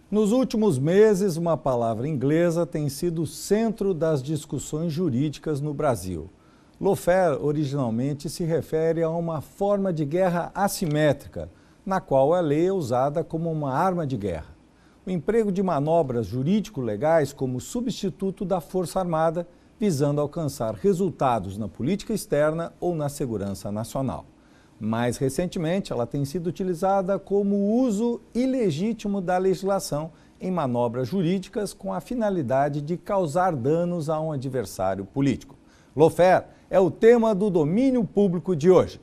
Nos últimos meses, uma palavra inglesa tem sido o centro das discussões jurídicas no Brasil. Lawfare originalmente se refere a uma forma de guerra assimétrica, na qual a lei é usada como uma arma de guerra. O emprego de manobras jurídico-legais como substituto da Força Armada, visando alcançar resultados na política externa ou na segurança nacional. Mais recentemente, ela tem sido utilizada como uso ilegítimo da legislação em manobras jurídicas com a finalidade de causar danos a um adversário político. Lawfare é o tema do Domínio Público de hoje.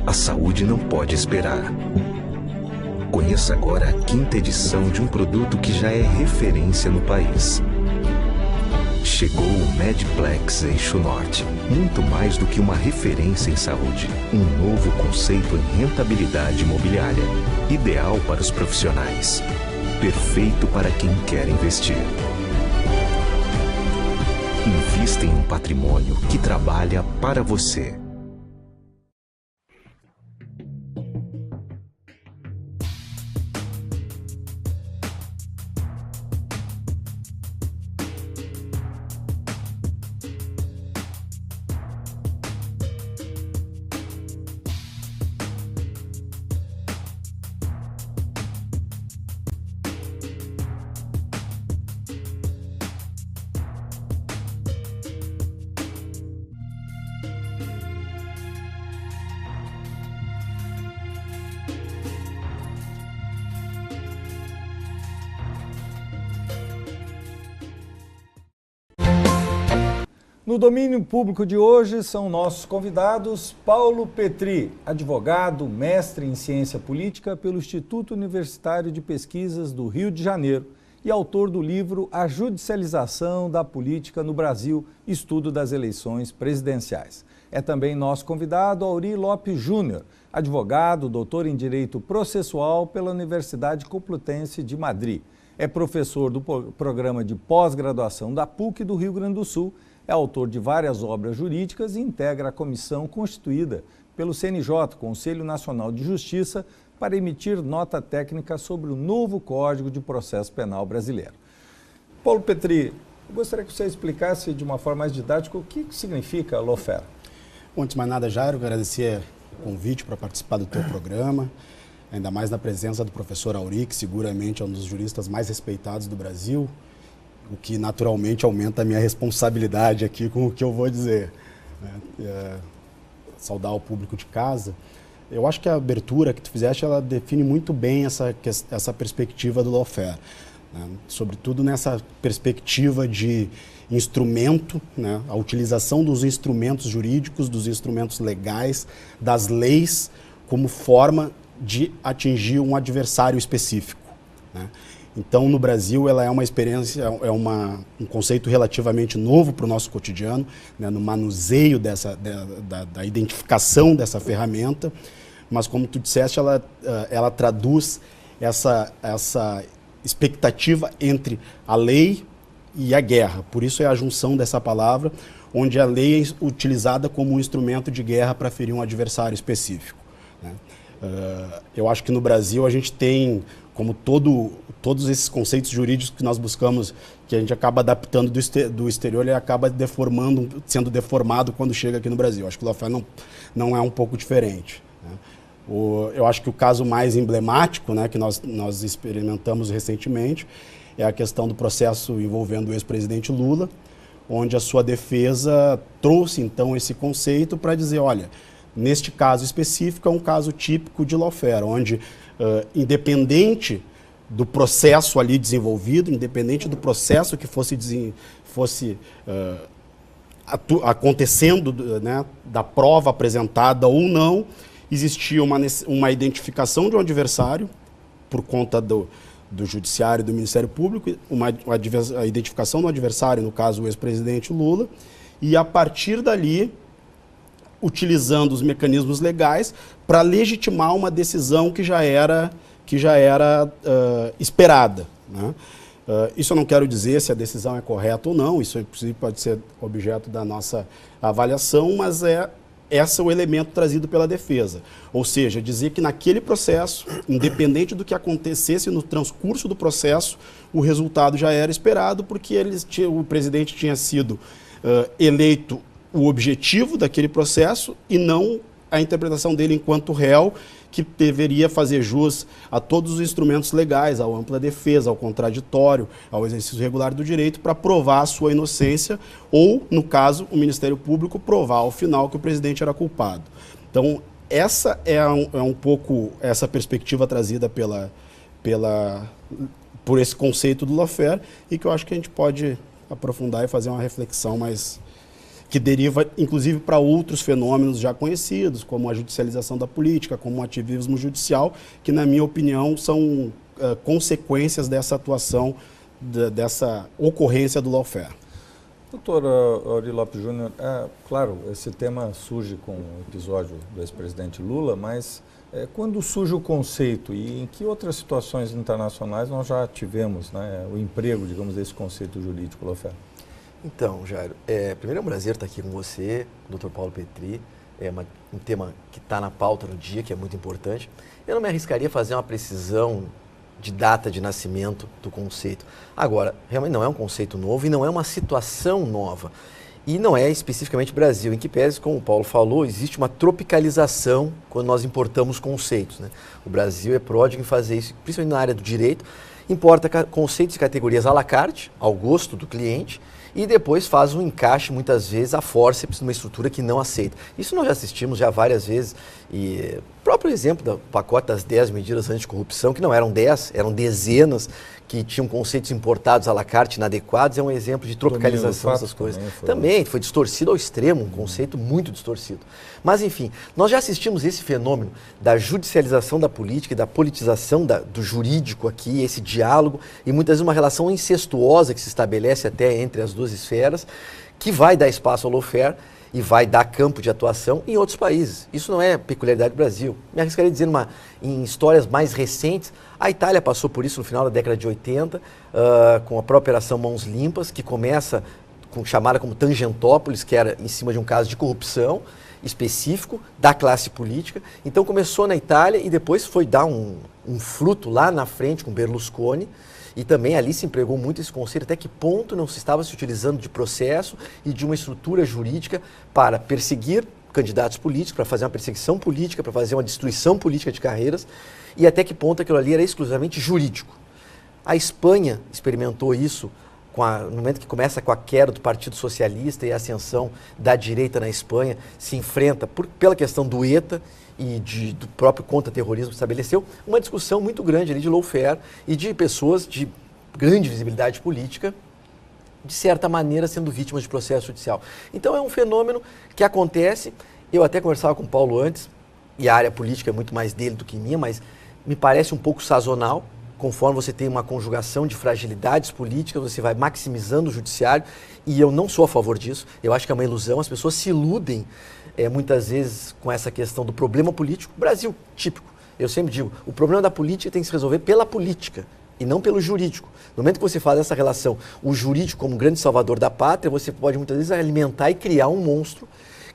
A saúde não pode esperar. Conheça agora a 5ª edição de um produto que já é referência no país. Chegou o Medplex Eixo Norte. Muito mais do que uma referência em saúde. Um novo conceito em rentabilidade imobiliária. Ideal para os profissionais. Perfeito para quem quer investir. Invista em um patrimônio que trabalha para você. No Domínio Público de hoje são nossos convidados Paulo Petri, advogado, mestre em ciência política pelo Instituto Universitário de Pesquisas do Rio de Janeiro e autor do livro A Judicialização da Política no Brasil, Estudo das Eleições Presidenciais. É também nosso convidado Aury Lopes Júnior, advogado, doutor em Direito Processual pela Universidade Complutense de Madrid. É professor do programa de pós-graduação da PUC do Rio Grande do Sul, é autor de várias obras jurídicas e integra a comissão constituída pelo CNJ, Conselho Nacional de Justiça, para emitir nota técnica sobre o novo Código de Processo Penal brasileiro. Paulo Petri, eu gostaria que você explicasse de uma forma mais didática o que significa Lawfare. Bom, antes de mais nada, Jairo, agradecer o convite para participar do teu programa, ainda mais na presença do professor Aury, que seguramente é um dos juristas mais respeitados do Brasil, o que naturalmente aumenta a minha responsabilidade aqui com o que eu vou dizer. Saudar o público de casa. Eu acho que a abertura que tu fizeste, ela define muito bem essa perspectiva do Lawfare, né? Sobretudo nessa perspectiva de instrumento, né? A utilização dos instrumentos jurídicos, dos instrumentos legais, das leis, como forma de atingir um adversário específico, né? Então, no Brasil, ela é uma experiência, um conceito relativamente novo para o nosso cotidiano, né, no manuseio da identificação dessa ferramenta, mas, como tu disseste, ela traduz essa expectativa entre a lei e a guerra. Por isso é a junção dessa palavra, onde a lei é utilizada como um instrumento de guerra para ferir um adversário específico, né? Eu acho que no Brasil a gente tem, como todos esses conceitos jurídicos que nós buscamos, que a gente acaba adaptando do exterior, ele acaba sendo deformado quando chega aqui no Brasil. Acho que o Lawfare não é um pouco diferente, né? Eu acho que o caso mais emblemático, né, que nós experimentamos recentemente é a questão do processo envolvendo o ex-presidente Lula, onde a sua defesa trouxe, então, esse conceito para dizer, olha, neste caso específico é um caso típico de Lawfare, onde, independente do processo ali desenvolvido, independente do processo que fosse acontecendo, né, da prova apresentada ou não, existia uma identificação de um adversário por conta do Judiciário e do Ministério Público, a identificação do adversário, no caso o ex-presidente Lula, e a partir dali, utilizando os mecanismos legais para legitimar uma decisão que já era esperada, né? Isso eu não quero dizer se a decisão é correta ou não, isso inclusive pode ser objeto da nossa avaliação, mas esse é o elemento trazido pela defesa. Ou seja, dizer que naquele processo, independente do que acontecesse no transcurso do processo, o resultado já era esperado, porque o presidente tinha sido eleito o objetivo daquele processo e não a interpretação dele enquanto réu, que deveria fazer jus a todos os instrumentos legais, à ampla defesa, ao contraditório, ao exercício regular do direito, para provar a sua inocência ou, no caso, o Ministério Público provar ao final que o presidente era culpado. Então, essa é um pouco essa perspectiva trazida por esse conceito do lawfare e que eu acho que a gente pode aprofundar e fazer uma reflexão mais que deriva, inclusive, para outros fenômenos já conhecidos, como a judicialização da política, como o ativismo judicial, que, na minha opinião, são consequências dessa atuação, dessa ocorrência do lawfare. Doutor Auri Lopes Júnior, claro, esse tema surge com o episódio do ex-presidente Lula, mas quando surge o conceito e em que outras situações internacionais nós já tivemos, né, o emprego, digamos, desse conceito jurídico lawfare? Então, Jairo, primeiro é um prazer estar aqui com você, Dr. Paulo Petri, um tema que está na pauta no dia, que é muito importante. Eu não me arriscaria a fazer uma precisão de data de nascimento do conceito. Agora, realmente não é um conceito novo e não é uma situação nova. E não é especificamente Brasil, em que pese, como o Paulo falou, existe uma tropicalização quando nós importamos conceitos, né? O Brasil é pródigo em fazer isso, principalmente na área do direito, importa conceitos e categorias à la carte, ao gosto do cliente, e depois faz um encaixe, muitas vezes, a fórceps numa estrutura que não aceita. Isso nós já assistimos já várias vezes, e o próprio exemplo do pacote das 10 medidas anticorrupção, que não eram 10, eram dezenas, que tinham conceitos importados à la carte inadequados, é um exemplo de tropicalização dessas coisas. Também foi distorcido ao extremo, um conceito muito distorcido. Mas, enfim, nós já assistimos esse fenômeno da judicialização da política e da politização do jurídico aqui, esse diálogo, e muitas vezes uma relação incestuosa que se estabelece até entre as duas esferas, que vai dar espaço ao lawfare e vai dar campo de atuação em outros países. Isso não é peculiaridade do Brasil. Me arriscaria a dizer, em histórias mais recentes, a Itália passou por isso no final da década de 80, com a própria Operação Mãos Limpas, que começa chamada como Tangentópolis, que era em cima de um caso de corrupção específico da classe política. Então começou na Itália e depois foi dar um fruto lá na frente com Berlusconi. E também ali se empregou muito esse conceito, até que ponto não se estava se utilizando de processo e de uma estrutura jurídica para perseguir candidatos políticos, para fazer uma perseguição política, para fazer uma destruição política de carreiras, e até que ponto aquilo ali era exclusivamente jurídico. A Espanha experimentou isso no momento que começa com a queda do Partido Socialista e a ascensão da direita na Espanha, se enfrenta pela questão do ETA e do próprio contra-terrorismo que estabeleceu, uma discussão muito grande ali de lawfare e de pessoas de grande visibilidade política, de certa maneira sendo vítimas de processo judicial. Então é um fenômeno que acontece, eu até conversava com o Paulo antes, e a área política é muito mais dele do que minha, mas me parece um pouco sazonal, conforme você tem uma conjugação de fragilidades políticas, você vai maximizando o judiciário, e eu não sou a favor disso, eu acho que é uma ilusão, as pessoas se iludem muitas vezes com essa questão do problema político. Brasil, típico. Eu sempre digo, o problema da política tem que se resolver pela política e não pelo jurídico. No momento que você faz essa relação, o jurídico como grande salvador da pátria, você pode muitas vezes alimentar e criar um monstro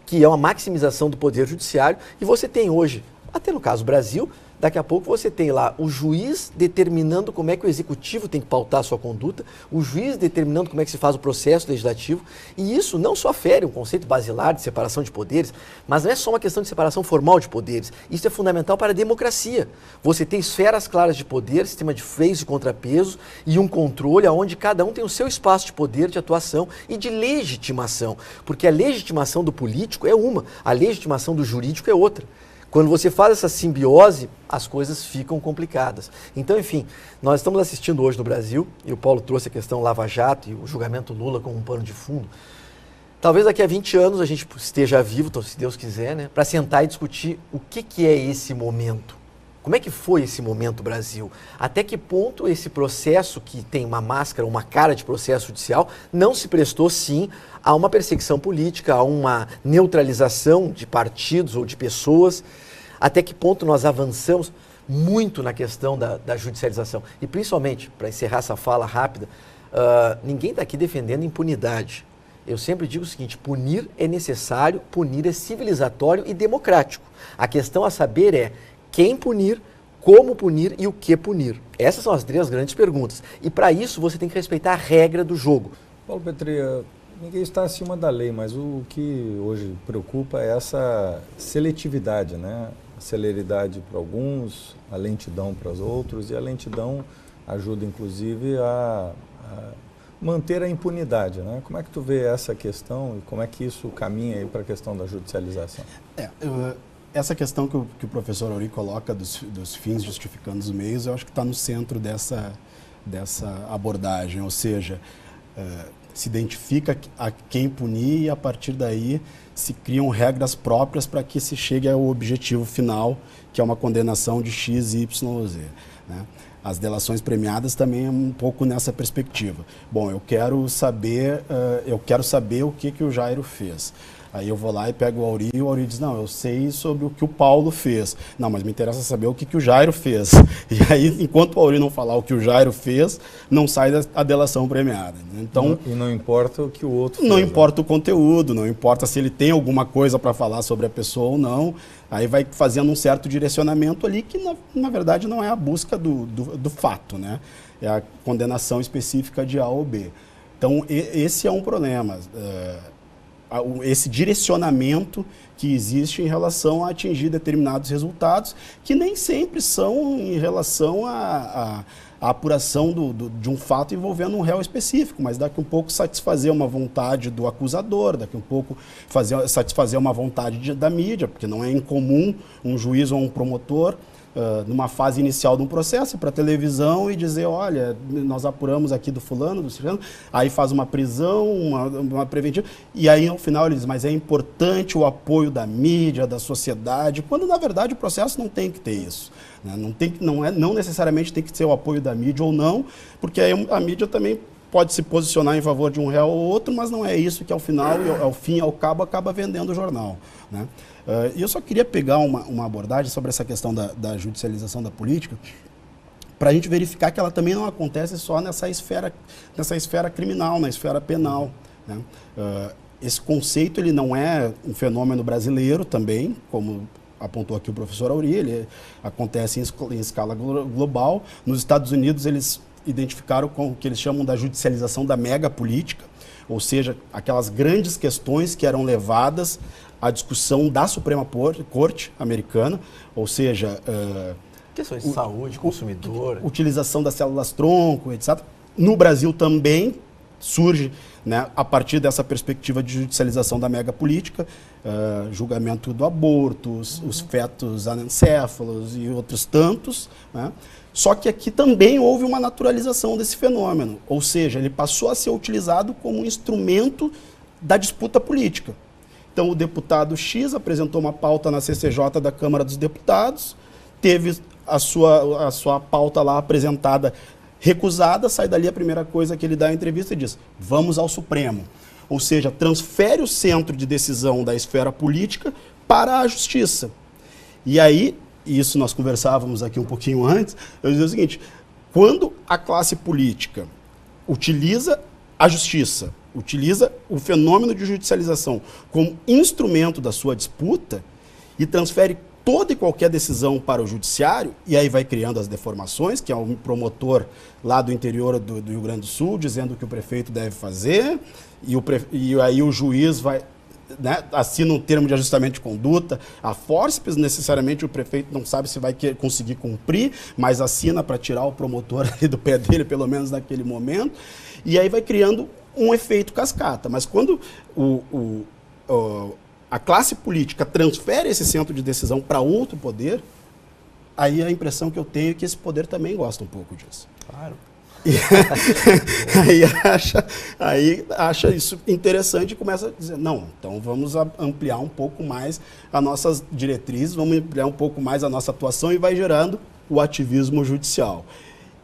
que é uma maximização do poder judiciário, e você tem hoje, até no caso Brasil, daqui a pouco você tem lá o juiz determinando como é que o executivo tem que pautar a sua conduta, o juiz determinando como é que se faz o processo legislativo, e isso não só fere um conceito basilar de separação de poderes, mas não é só uma questão de separação formal de poderes, isso é fundamental para a democracia. Você tem esferas claras de poder, sistema de freios e contrapesos e um controle onde cada um tem o seu espaço de poder, de atuação e de legitimação, porque a legitimação do político é uma, a legitimação do jurídico é outra. Quando você faz essa simbiose, as coisas ficam complicadas. Então, enfim, nós estamos assistindo hoje no Brasil, e o Paulo trouxe a questão Lava Jato e o julgamento Lula como um pano de fundo. Talvez daqui a 20 anos a gente esteja vivo, se Deus quiser, né, para sentar e discutir o que é esse momento. Como é que foi esse momento Brasil? Até que ponto esse processo, que tem uma máscara, uma cara de processo judicial, não se prestou, sim, a uma perseguição política, a uma neutralização de partidos ou de pessoas? Até que ponto nós avançamos muito na questão da judicialização? E principalmente, para encerrar essa fala rápida, ninguém está aqui defendendo impunidade. Eu sempre digo o seguinte: punir é necessário, punir é civilizatório e democrático. A questão a saber é quem punir, como punir e o que punir. Essas são as 3 grandes perguntas. E para isso você tem que respeitar a regra do jogo. Paulo Petri, ninguém está acima da lei, mas o que hoje preocupa é essa seletividade, né? A celeridade para alguns, a lentidão para os outros, e a lentidão ajuda inclusive a manter a impunidade, né? Como é que tu vê essa questão e como é que isso caminha aí para a questão da judicialização? Essa questão que o professor Auri coloca dos fins justificando os meios, eu acho que está no centro dessa abordagem, ou seja, se identifica a quem punir e a partir daí se criam regras próprias para que se chegue ao objetivo final, que é uma condenação de X, Y ou Z, né? As delações premiadas também é um pouco nessa perspectiva. Bom, eu quero saber o que o Jairo fez. Aí eu vou lá e pego o Auri e o Auri diz, não, eu sei sobre o que o Paulo fez. Não, mas me interessa saber o que o Jairo fez. E aí, enquanto o Auri não falar o que o Jairo fez, não sai a delação premiada. Então, e não importa o que o outro fez. Não importa o conteúdo, não importa se ele tem alguma coisa para falar sobre a pessoa ou não. Aí vai fazendo um certo direcionamento ali que, na verdade, não é a busca do fato, né? É a condenação específica de A ou B. Então, esse é um problema. Esse direcionamento que existe em relação a atingir determinados resultados, que nem sempre são em relação à apuração de um fato envolvendo um réu específico, mas daqui um pouco satisfazer uma vontade do acusador, daqui um pouco satisfazer uma vontade da mídia, porque não é incomum um juiz ou um promotor, numa fase inicial de um processo, ir para a televisão e dizer, olha, nós apuramos aqui do fulano, do ciclano, aí faz uma prisão, uma preventiva, e aí no final ele diz, mas é importante o apoio da mídia, da sociedade, quando na verdade o processo não tem que ter isso. Né? Não necessariamente tem que ser o apoio da mídia ou não, porque aí a mídia também pode se posicionar em favor de um réu ou outro, mas não é isso que ao final, ao fim e ao cabo, acaba vendendo o jornal. Né? E eu só queria pegar uma abordagem sobre essa questão da judicialização da política, para a gente verificar que ela também não acontece só nessa esfera criminal, na esfera penal. Né? Esse conceito ele não é um fenômeno brasileiro também, como apontou aqui o professor Auri, ele acontece em escala global. Nos Estados Unidos eles identificaram com o que eles chamam da judicialização da megapolítica, ou seja, aquelas grandes questões que eram levadas à discussão da Suprema Corte americana, ou seja... questões de saúde, consumidor... Utilização das células-tronco, etc. No Brasil também surge, né, a partir dessa perspectiva de judicialização da megapolítica, julgamento do aborto, os fetos anencéfalos e outros tantos, né? Só que aqui também houve uma naturalização desse fenômeno, ou seja, ele passou a ser utilizado como um instrumento da disputa política. Então, o deputado X apresentou uma pauta na CCJ da Câmara dos Deputados, teve a sua pauta lá apresentada, recusada, sai dali a primeira coisa que ele dá em entrevista e diz, vamos ao Supremo. Ou seja, transfere o centro de decisão da esfera política para a justiça. E aí, isso nós conversávamos aqui um pouquinho antes, eu dizia o seguinte, quando a classe política utiliza a justiça, utiliza o fenômeno de judicialização como instrumento da sua disputa e transfere toda e qualquer decisão para o judiciário, e aí vai criando as deformações, que é um promotor lá do interior do Rio Grande do Sul dizendo o que o prefeito deve fazer, e aí o juiz vai, né, assina um termo de ajustamento de conduta, a fórceps, necessariamente o prefeito não sabe se vai conseguir cumprir, mas assina para tirar o promotor ali do pé dele, pelo menos naquele momento, e aí vai criando um efeito cascata. Mas quando a classe política transfere esse centro de decisão para outro poder, aí a impressão que eu tenho é que esse poder também gosta um pouco disso. Claro. aí acha isso interessante e começa a dizer, não, então vamos ampliar um pouco mais as nossas diretrizes, vamos ampliar um pouco mais a nossa atuação e vai gerando o ativismo judicial.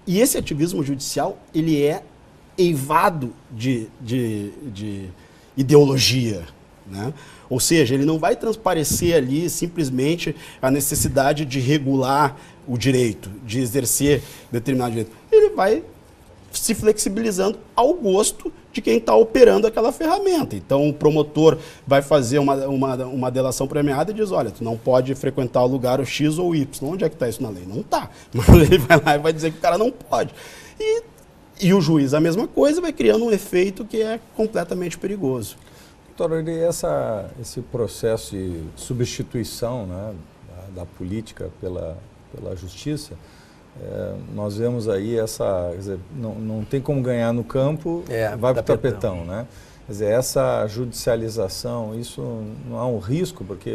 E esse ativismo judicial, ele é eivado de ideologia, né? Ou seja, ele não vai transparecer ali simplesmente a necessidade de regular o direito, de exercer determinado direito. Ele vai se flexibilizando ao gosto de quem está operando aquela ferramenta. Então, o promotor vai fazer uma delação premiada e diz, olha, tu não pode frequentar o lugar o X ou Y. Onde é que está isso na lei? Não está. Mas ele vai lá e vai dizer que o cara não pode. E o juiz, a mesma coisa, vai criando um efeito que é completamente perigoso. Doutor, esse processo de substituição, né, da política pela justiça, nós vemos aí quer dizer, não tem como ganhar no campo, vai para o tapetão, né? Quer dizer, essa judicialização, isso não há um risco, porque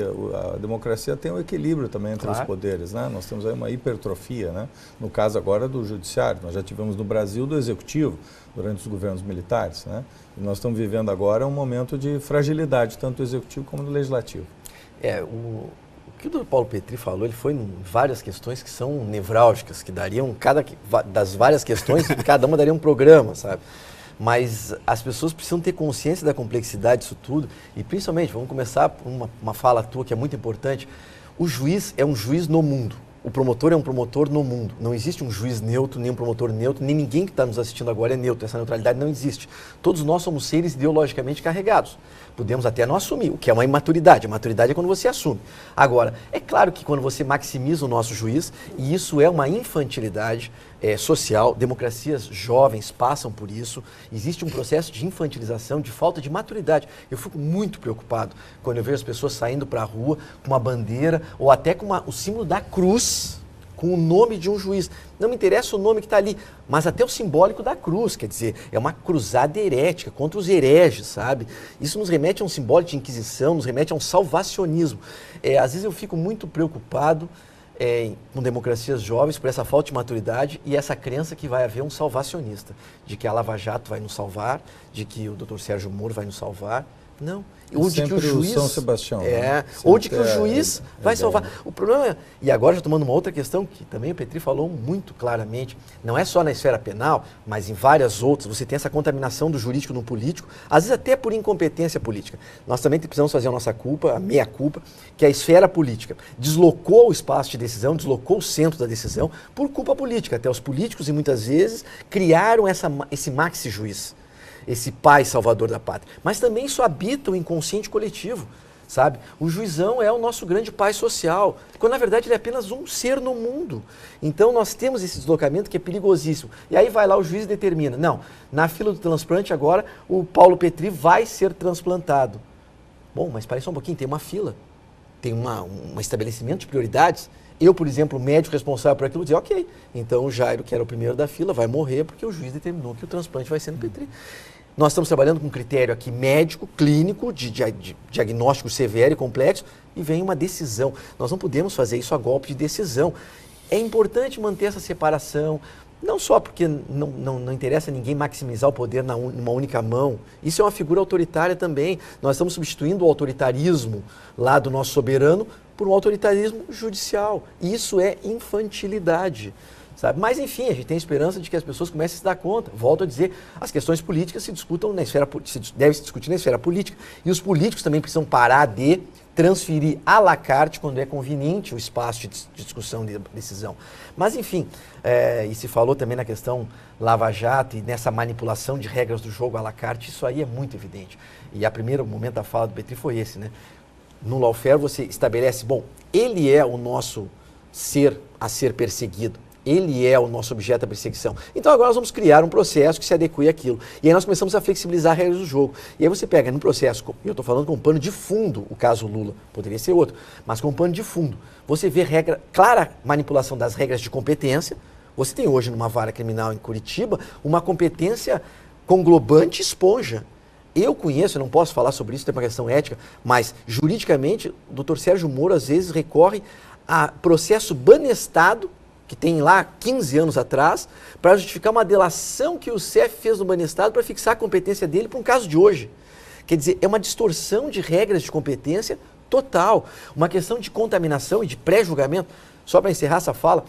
a democracia tem um equilíbrio também entre os poderes, né? Nós temos aí uma hipertrofia, né? No caso agora do judiciário, nós já tivemos no Brasil do executivo, durante os governos militares, né? E nós estamos vivendo agora um momento de fragilidade, tanto do executivo como do legislativo. O que o Dr. Paulo Petry falou, ele foi em várias questões que são nevrálgicas, que dariam, das várias questões, cada uma daria um programa, sabe? Mas as pessoas precisam ter consciência da complexidade disso tudo e, principalmente, vamos começar por uma fala tua que é muito importante, o juiz é um juiz no mundo. O promotor é um promotor no mundo. Não existe um juiz neutro, nem um promotor neutro, nem ninguém que está nos assistindo agora é neutro. Essa neutralidade não existe. Todos nós somos seres ideologicamente carregados. Podemos até não assumir, o que é uma imaturidade. A maturidade é quando você assume. Agora, é claro que quando você maximiza o nosso juiz, e isso é uma infantilidade social, democracias jovens passam por isso, existe um processo de infantilização, de falta de maturidade. Eu fico muito preocupado quando eu vejo as pessoas saindo para a rua com uma bandeira ou até com o símbolo da cruz, com o nome de um juiz. Não me interessa o nome que está ali, mas até o simbólico da cruz, quer dizer, é uma cruzada herética contra os hereges, sabe? Isso nos remete a um simbólico de inquisição, nos remete a um salvacionismo. Às vezes eu fico muito preocupado com democracias jovens por essa falta de maturidade e essa crença que vai haver um salvacionista, de que a Lava Jato vai nos salvar, de que o Dr. Sérgio Moro vai nos salvar. Não. Ou de que o juiz, São Sebastião, ou de que o juiz vai salvar. O problema é, e agora já tomando uma outra questão que também o Petry falou muito claramente, não é só na esfera penal, mas em várias outras, você tem essa contaminação do jurídico no político, às vezes até por incompetência política. Nós também precisamos fazer a nossa culpa, a meia-culpa, que a esfera política deslocou o espaço de decisão, deslocou o centro da decisão por culpa política. Até os políticos, e muitas vezes, criaram esse maxi-juiz, esse pai salvador da pátria. Mas também isso habita o inconsciente coletivo, sabe? O juizão é o nosso grande pai social, quando na verdade ele é apenas um ser no mundo. Então nós temos esse deslocamento que é perigosíssimo. E aí vai lá o juiz e determina, não, na fila do transplante agora o Paulo Petry vai ser transplantado. Bom, mas parece só um pouquinho, tem uma fila, tem um estabelecimento de prioridades. Eu, por exemplo, o médico responsável por aquilo, dizer, ok, então o Jairo, que era o primeiro da fila, vai morrer porque o juiz determinou que o transplante vai ser no Petry. Nós estamos trabalhando com um critério aqui médico, clínico, de diagnóstico severo e complexo, e vem uma decisão. Nós não podemos fazer isso a golpe de decisão. É importante manter essa separação, não só porque não interessa a ninguém maximizar o poder numa única mão. Isso é uma figura autoritária também. Nós estamos substituindo o autoritarismo lá do nosso soberano por um autoritarismo judicial. Isso é infantilidade. Sabe? Mas, enfim, a gente tem esperança de que as pessoas comecem a se dar conta. Volto a dizer, as questões políticas devem se discutir na esfera política. E os políticos também precisam parar de transferir à la carte, quando é conveniente, o espaço de discussão e de decisão. Mas, enfim, e se falou também na questão Lava Jato e nessa manipulação de regras do jogo à la carte, isso aí é muito evidente. E o primeiro momento da fala do Petry foi esse, né? No lawfare você estabelece, bom, ele é o nosso ser a ser perseguido. Ele é o nosso objeto da perseguição. Então agora nós vamos criar um processo que se adeque àquilo. E aí nós começamos a flexibilizar as regras do jogo. E aí você pega no processo, e eu estou falando com um pano de fundo, o caso Lula, poderia ser outro, mas com um pano de fundo. Você vê clara manipulação das regras de competência. Você tem hoje numa vara criminal em Curitiba uma competência conglobante esponja. Eu conheço, eu não posso falar sobre isso, tem uma questão ética, mas juridicamente o Dr. Sérgio Moro às vezes recorre a processo banestado que tem lá 15 anos atrás, para justificar uma delação que o CEF fez no Banestado para fixar a competência dele para um caso de hoje. Quer dizer, é uma distorção de regras de competência total, uma questão de contaminação e de pré-julgamento. Só para encerrar essa fala,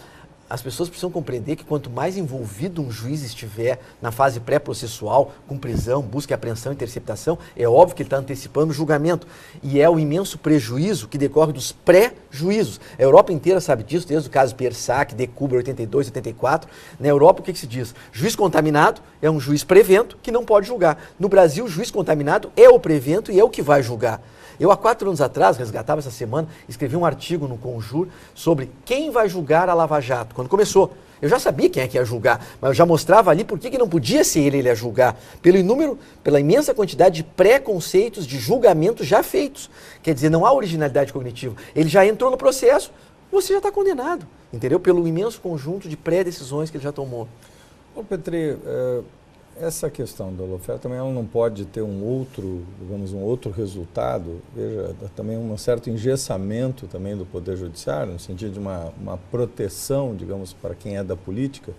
as pessoas precisam compreender que quanto mais envolvido um juiz estiver na fase pré-processual, com prisão, busca e apreensão, interceptação, é óbvio que ele está antecipando o julgamento. E é o imenso prejuízo que decorre dos pré-juízos. A Europa inteira sabe disso, desde o caso Piersac, Decubra, 82, 84. Na Europa, o que se diz? Juiz contaminado é um juiz prevento que não pode julgar. No Brasil, o juiz contaminado é o prevento e é o que vai julgar. Eu, há 4 anos atrás, resgatava essa semana, escrevi um artigo no Conjur sobre quem vai julgar a Lava Jato. Quando começou, eu já sabia quem é que ia julgar, mas eu já mostrava ali por que não podia ser ele a julgar. Pela imensa quantidade de preconceitos de julgamentos já feitos. Quer dizer, não há originalidade cognitiva. Ele já entrou no processo, você já está condenado, entendeu? Pelo imenso conjunto de pré-decisões que ele já tomou. Ô Petri, essa questão da lawfare também ela não pode ter um outro resultado, veja, também um certo engessamento também do Poder Judiciário, no sentido de uma proteção, digamos, para quem é da política,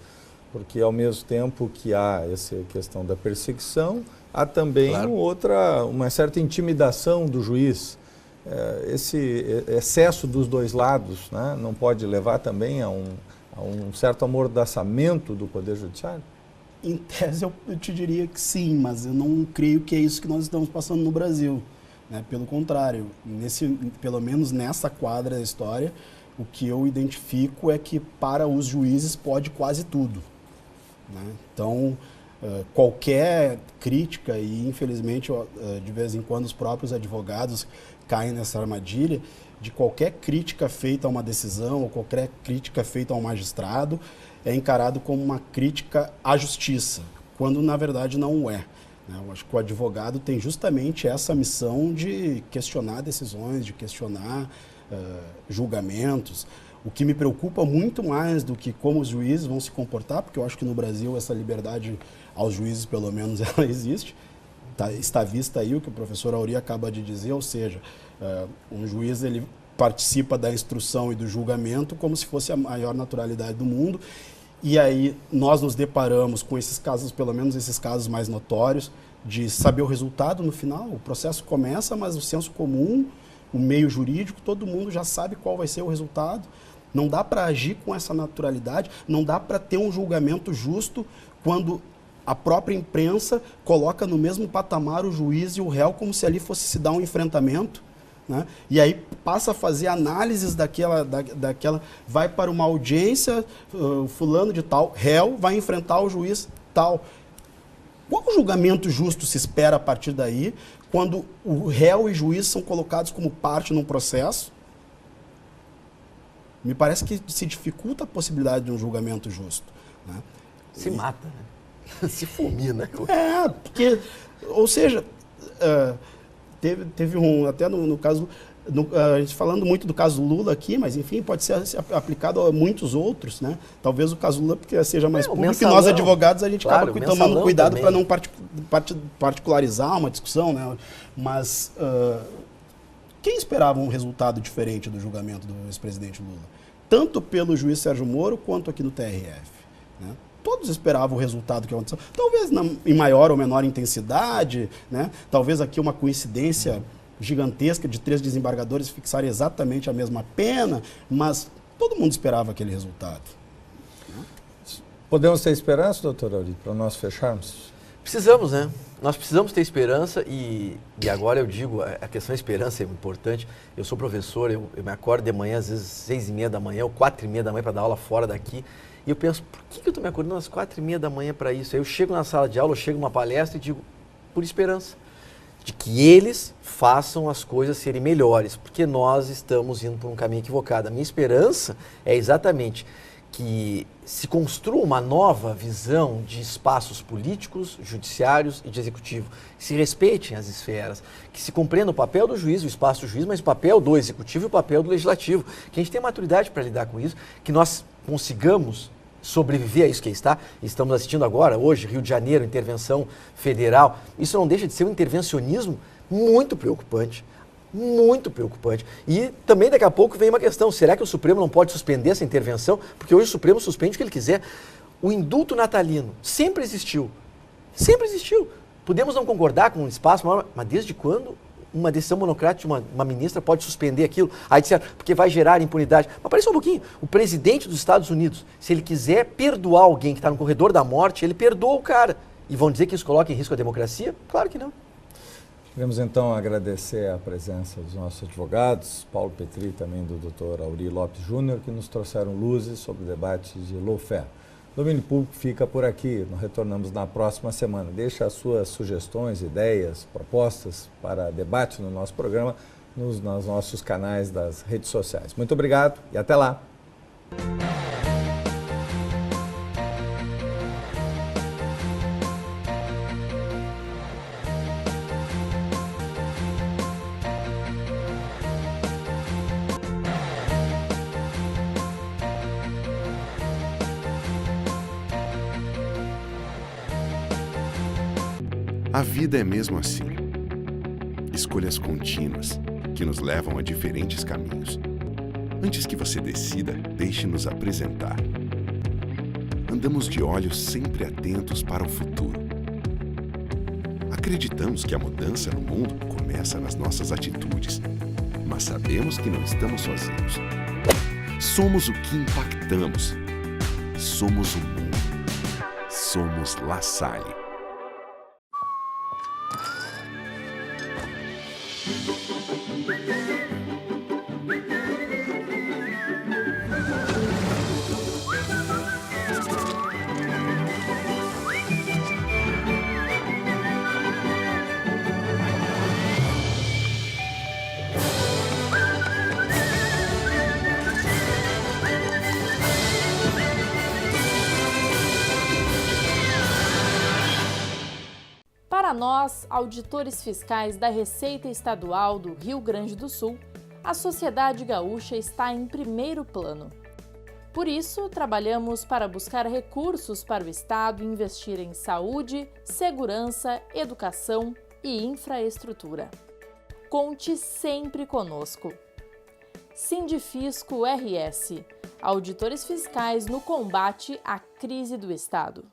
porque ao mesmo tempo que há essa questão da perseguição, há também uma certa intimidação do juiz. Esse excesso dos dois lados, né, não pode levar também a um certo amordaçamento do Poder Judiciário? Em tese, eu te diria que sim, mas eu não creio que é isso que nós estamos passando no Brasil. Né? Pelo contrário, pelo menos nessa quadra da história, o que eu identifico é que para os juízes pode quase tudo. Né? Então, qualquer crítica, e infelizmente de vez em quando os próprios advogados caem nessa armadilha, de qualquer crítica feita a uma decisão ou qualquer crítica feita a um magistrado, é encarado como uma crítica à justiça, quando na verdade não é. Eu acho que o advogado tem justamente essa missão de questionar decisões, de questionar julgamentos. O que me preocupa muito mais do que como os juízes vão se comportar, porque eu acho que no Brasil essa liberdade aos juízes, pelo menos, ela existe. Está vista aí o que o professor Auri acaba de dizer, ou seja, um juiz ele participa da instrução e do julgamento como se fosse a maior naturalidade do mundo. E aí nós nos deparamos com esses casos, pelo menos esses casos mais notórios, de saber o resultado no final. O processo começa, mas o senso comum, o meio jurídico, todo mundo já sabe qual vai ser o resultado. Não dá para agir com essa naturalidade, não dá para ter um julgamento justo quando a própria imprensa coloca no mesmo patamar o juiz e o réu como se ali fosse se dar um enfrentamento. Né? E aí passa a fazer análises daquela, vai para uma audiência, fulano de tal, réu, vai enfrentar o juiz tal. Qual julgamento justo se espera a partir daí, quando o réu e o juiz são colocados como parte num processo? Me parece que se dificulta a possibilidade de um julgamento justo. Né? Se mata, né? Se fulmina. Porque, ou seja, teve até no caso, a gente falando muito do caso Lula aqui, mas enfim, pode ser aplicado a muitos outros, né? Talvez o caso Lula porque seja mais público e nós advogados a gente acaba tomando cuidado para não particularizar uma discussão, né? Mas quem esperava um resultado diferente do julgamento do ex-presidente Lula? Tanto pelo juiz Sérgio Moro quanto aqui no TRF, né? Todos esperavam o resultado que aconteceu. Talvez em maior ou menor intensidade, né? Talvez aqui uma coincidência gigantesca de 3 desembargadores fixarem exatamente a mesma pena, mas todo mundo esperava aquele resultado. Podemos ter esperança, doutor Auri, para nós fecharmos? Precisamos, né? Nós precisamos ter esperança e agora eu digo, a questão da esperança é importante. Eu sou professor, eu me acordo de manhã, às vezes 6h30 da manhã ou 4h30 da manhã para dar aula fora daqui. E eu penso, por que eu estou me acordando às 4h30 da manhã para isso? Aí eu chego na sala de aula, eu chego numa palestra e digo, por esperança, de que eles façam as coisas serem melhores, porque nós estamos indo por um caminho equivocado. A minha esperança é exatamente que se construa uma nova visão de espaços políticos, judiciários e de executivo, que se respeitem as esferas, que se compreenda o papel do juiz, o espaço do juiz, mas o papel do executivo e o papel do legislativo, que a gente tenha maturidade para lidar com isso, que nós consigamos sobreviver a isso que está. Estamos assistindo agora, hoje, Rio de Janeiro, intervenção federal. Isso não deixa de ser um intervencionismo muito preocupante. muito preocupante. E também daqui a pouco vem uma questão, será que o Supremo não pode suspender essa intervenção? Porque hoje o Supremo suspende o que ele quiser. O indulto natalino sempre existiu. Sempre existiu. Podemos não concordar com um espaço maior, mas desde quando uma decisão monocrática de uma ministra pode suspender aquilo? Aí disseram, porque vai gerar impunidade. Mas parece um pouquinho, o presidente dos Estados Unidos, se ele quiser perdoar alguém que está no corredor da morte, ele perdoa o cara. E vão dizer que isso coloca em risco a democracia? Claro que não. Queremos então agradecer a presença dos nossos advogados, Paulo Petry e também do Dr. Aury Lopes Júnior, que nos trouxeram luzes sobre o debate de lawfare. O Domínio Público fica por aqui, nós retornamos na próxima semana. Deixa as suas sugestões, ideias, propostas para debate no nosso programa nos nossos canais das redes sociais. Muito obrigado e até lá! A vida é mesmo assim. Escolhas contínuas que nos levam a diferentes caminhos. Antes que você decida, deixe-nos apresentar. Andamos de olhos sempre atentos para o futuro. Acreditamos que a mudança no mundo começa nas nossas atitudes, mas sabemos que não estamos sozinhos. Somos o que impactamos. Somos o mundo. Somos La Salle. Para nós, auditores fiscais da Receita Estadual do Rio Grande do Sul, a sociedade gaúcha está em primeiro plano. Por isso, trabalhamos para buscar recursos para o Estado investir em saúde, segurança, educação e infraestrutura. Conte sempre conosco. Sindifisco RS, auditores fiscais no combate à crise do Estado.